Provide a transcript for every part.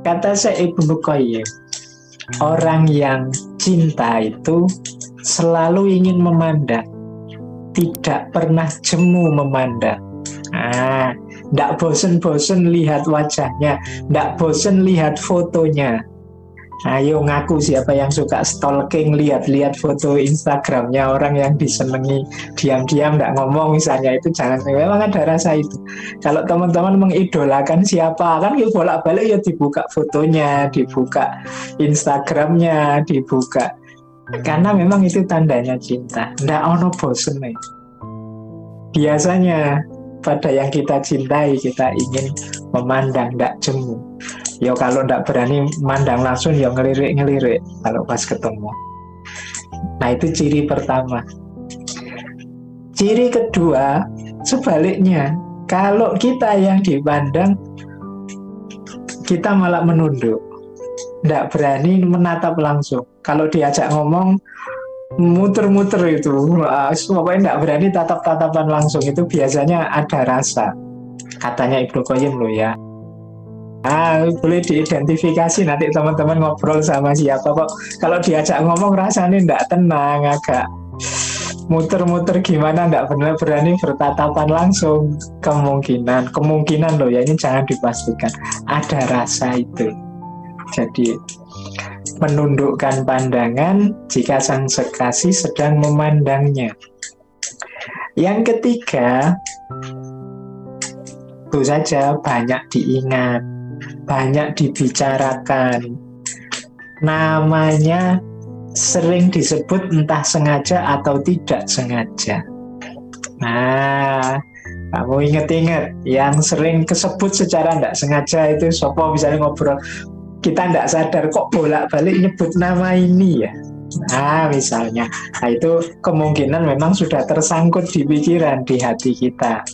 Kata Syekh Ibnu Qayyim, orang yang cinta itu selalu ingin memandang, tidak pernah jemu memandang. Nggak bosen-bosen lihat wajahnya, nggak bosen lihat fotonya. Ayo ngaku siapa yang suka stalking, lihat-lihat foto Instagramnya orang yang disenangi, diam-diam nggak ngomong misalnya, itu jangan. Memang ada rasa itu. Kalau teman-teman mengidolakan siapa, kan ya bolak-balik ya dibuka fotonya, dibuka Instagramnya, dibuka. Karena memang itu tandanya cinta. Nggak ono bosen nih. Biasanya pada yang kita cintai kita ingin memandang, nggak jemu. Ya kalau ndak berani mandang langsung ya ngelirik-ngelirik kalau pas ketemu. Nah itu ciri pertama. Ciri kedua sebaliknya, kalau kita yang dipandang kita malah menunduk, ndak berani menatap langsung. Kalau diajak ngomong muter-muter itu, pokoknya ndak berani tatap-tatapan langsung. Itu biasanya ada rasa. Katanya Ibnu Qayyim loh ya. Boleh diidentifikasi nanti teman-teman ngobrol sama siapa kok. Kalau diajak ngomong rasanya ndak tenang, agak muter-muter gimana, ndak benar berani bertatapan langsung. Kemungkinan loh ya, ini jangan dipastikan. Ada rasa itu. Jadi menundukkan pandangan jika sang kekasih sedang memandangnya. Yang ketiga, itu saja banyak diingat, banyak dibicarakan. Namanya sering disebut entah sengaja atau tidak sengaja. Nah, kamu inget-inget yang sering kesebut secara tidak sengaja itu sopo, misalnya ngobrol, kita tidak sadar kok bolak-balik nyebut nama ini ya. Nah, misalnya, nah itu kemungkinan memang sudah tersangkut di pikiran, di hati kita.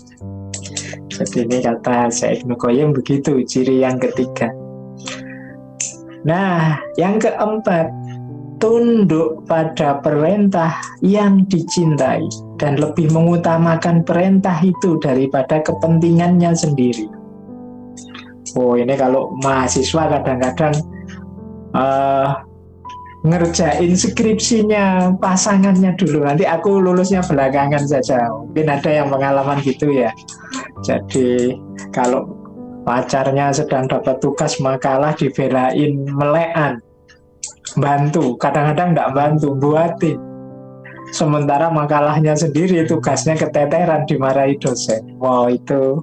Jadi ini kata Syekh Ibnu Qayyim begitu, ciri yang ketiga. Nah, yang keempat, tunduk pada perintah yang dicintai dan lebih mengutamakan perintah itu daripada kepentingannya sendiri. Oh, ini kalau mahasiswa kadang-kadang ngerjain skripsinya pasangannya dulu, nanti aku lulusnya belakangan saja. Mungkin ada yang pengalaman gitu ya. Jadi kalau pacarnya sedang dapat tugas makalah dibelain melekan, bantu, kadang-kadang enggak bantu, buatin. Sementara makalahnya sendiri tugasnya keteteran, dimarahi dosen. Wow, itu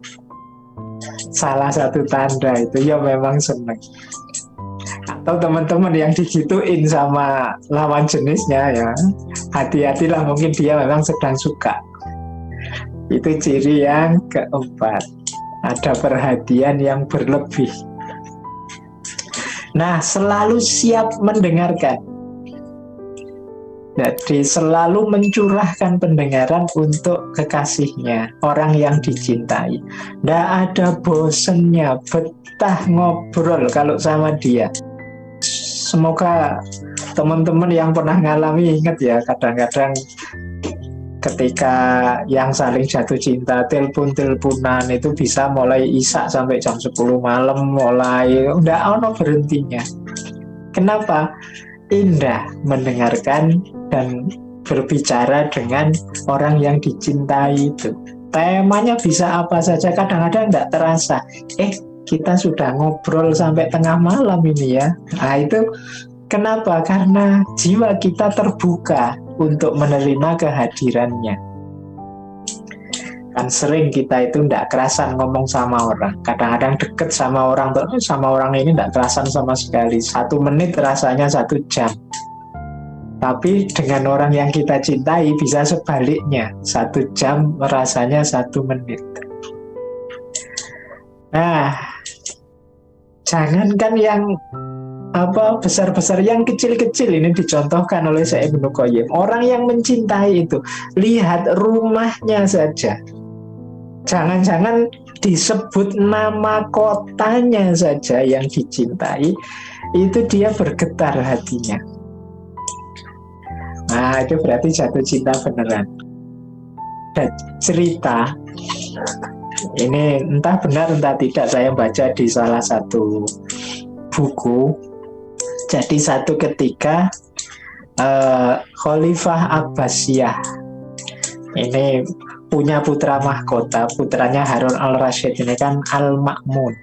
salah satu tanda itu ya memang seneng. Atau teman-teman yang digituin sama lawan jenisnya ya, hati-hatilah, mungkin dia memang sedang suka. Itu ciri yang keempat, ada perhatian yang berlebih. Nah, selalu siap mendengarkan. Jadi selalu mencurahkan pendengaran untuk kekasihnya, orang yang dicintai. Tidak ada bosennya, betah ngobrol kalau sama dia. Semoga teman-teman yang pernah ngalami ingat ya, kadang-kadang ketika yang saling jatuh cinta telepon-teleponan itu bisa mulai isak sampai jam 10 malam, mulai enggak ono berhentinya. Kenapa? Indah mendengarkan dan berbicara dengan orang yang dicintai itu. Temanya bisa apa saja, kadang-kadang enggak terasa. Kita sudah ngobrol sampai tengah malam ini ya. Nah itu kenapa? Karena jiwa kita terbuka untuk menerima kehadirannya. Kan sering kita itu tidak kerasan ngomong sama orang. Kadang-kadang deket sama orang, sama orang ini tidak kerasan sama sekali. 1 menit rasanya 1 jam. Tapi dengan orang yang kita cintai bisa sebaliknya. 1 jam rasanya 1 menit. Nah, jangankan yang besar-besar, yang kecil-kecil ini dicontohkan oleh Syekh Ibnu Qayyim. Orang yang mencintai itu, lihat rumahnya saja. Jangan-jangan disebut nama kotanya saja yang dicintai, itu dia bergetar hatinya. Nah, itu berarti jatuh cinta beneran. Dan cerita, ini entah benar entah tidak, saya baca di salah satu buku. Jadi satu ketika Khalifah Abbasiyah ini punya putra mahkota, putranya Harun al-Rasyid ini kan Al-Ma'mun.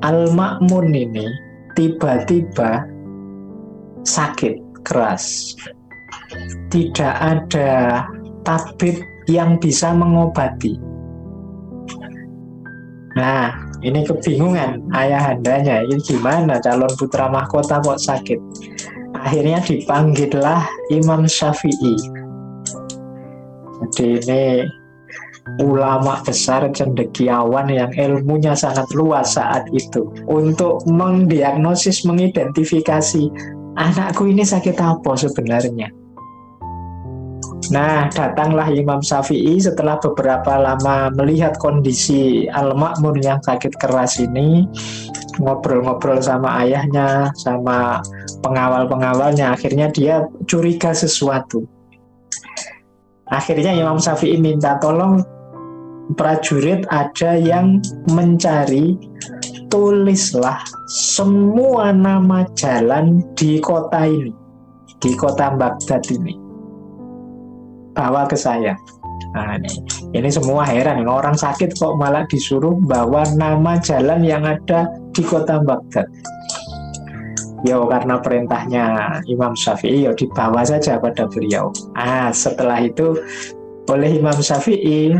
Al-Ma'mun ini tiba-tiba sakit keras. Tidak ada tabib yang bisa mengobati. Nah, ini kebingungan ayahandanya. Ini gimana calon putra mahkota kok sakit? Akhirnya dipanggillah Imam Syafi'i. Jadi ini ulama besar cendekiawan yang ilmunya sangat luas saat itu untuk mendiagnosis, mengidentifikasi anakku ini sakit apa sebenarnya. Nah, datanglah Imam Syafi'i setelah beberapa lama melihat kondisi Al-Ma'mun yang sakit keras ini, ngobrol-ngobrol sama ayahnya, sama pengawal-pengawalnya, akhirnya dia curiga sesuatu. Akhirnya Imam Syafi'i minta tolong prajurit ada yang mencari, tulislah semua nama jalan di kota ini, di kota Baghdad ini, bawa ke saya. Nah, ini semua heran, orang sakit kok malah disuruh bawa nama jalan yang ada di kota Baghdad. Ya karena perintahnya Imam Syafi'i, ya dibawa saja pada beliau. Setelah itu oleh Imam Syafi'i,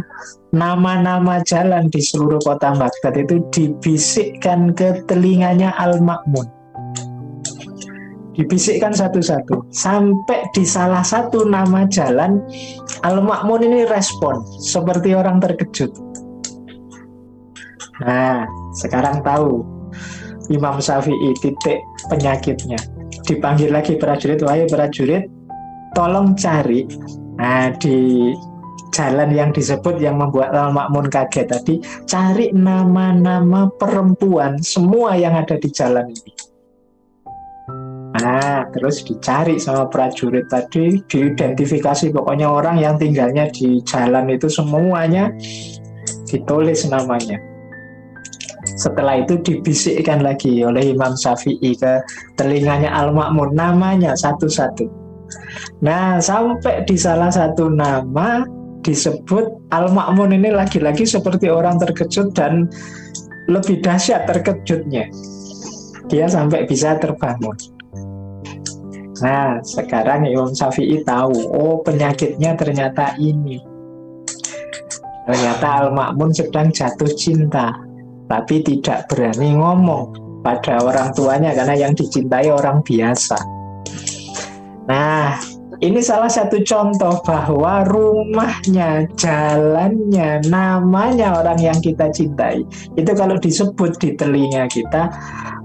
nama-nama jalan di seluruh kota Baghdad itu dibisikkan ke telinganya Al-Ma'mun. Dibisikkan satu-satu. Sampai di salah satu nama jalan, Al-Ma'mun ini respon seperti orang terkejut. Nah, sekarang tahu Imam Syafi'i titik penyakitnya. Dipanggil lagi prajurit, wahai prajurit, tolong cari. Nah, di jalan yang disebut yang membuat Al-Ma'mun kaget tadi, cari nama-nama perempuan semua yang ada di jalan ini. Nah, terus dicari sama prajurit tadi, diidentifikasi pokoknya orang yang tinggalnya di jalan itu semuanya ditulis namanya. Setelah itu dibisikkan lagi oleh Imam Syafi'i ke telinganya Al-Ma'mun, namanya satu-satu. Nah, sampai di salah satu nama disebut Al-Ma'mun ini lagi-lagi seperti orang terkejut dan lebih dahsyat terkejutnya. Dia sampai bisa terbangun. Nah, sekarang Imam Syafi'i tahu, oh penyakitnya ternyata ini. Ternyata Al-Ma'mun sedang jatuh cinta, tapi tidak berani ngomong pada orang tuanya karena yang dicintai orang biasa. Nah, ini salah satu contoh bahwa rumahnya, jalannya, namanya orang yang kita cintai, itu kalau disebut di telinga kita,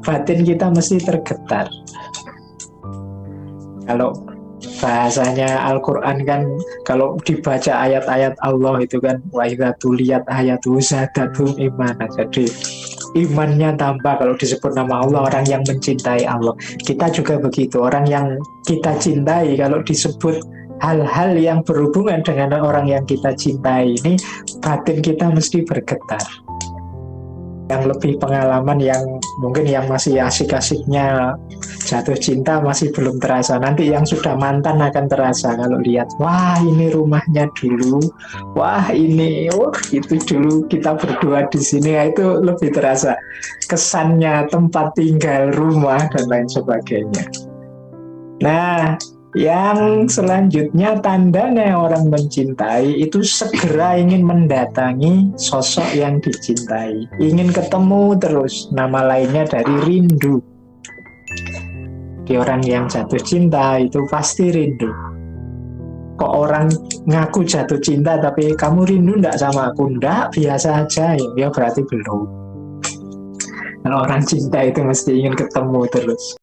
batin kita mesti tergetar. Kalau bahasanya Al-Quran kan, kalau dibaca ayat-ayat Allah itu kan, wa idza tuliyat ayatu zadatum imana. Jadi imannya tambah kalau disebut nama Allah, orang yang mencintai Allah. Kita juga begitu, orang yang kita cintai kalau disebut hal-hal yang berhubungan dengan orang yang kita cintai ini, batin kita mesti bergetar. Yang lebih pengalaman, yang mungkin yang masih asik-asiknya jatuh cinta masih belum terasa. Nanti yang sudah mantan akan terasa kalau lihat, wah ini rumahnya dulu, wah ini, itu dulu kita berdua di sini. Ya, itu lebih terasa kesannya, tempat tinggal, rumah dan lain sebagainya. Nah, yang selanjutnya tandanya orang mencintai itu segera ingin mendatangi sosok yang dicintai, ingin ketemu terus. Nama lainnya dari rindu. Di orang yang jatuh cinta itu pasti rindu. Kok orang ngaku jatuh cinta tapi kamu rindu enggak sama aku? Enggak, biasa aja. Ya berarti belum. Kalau orang cinta itu mesti ingin ketemu terus.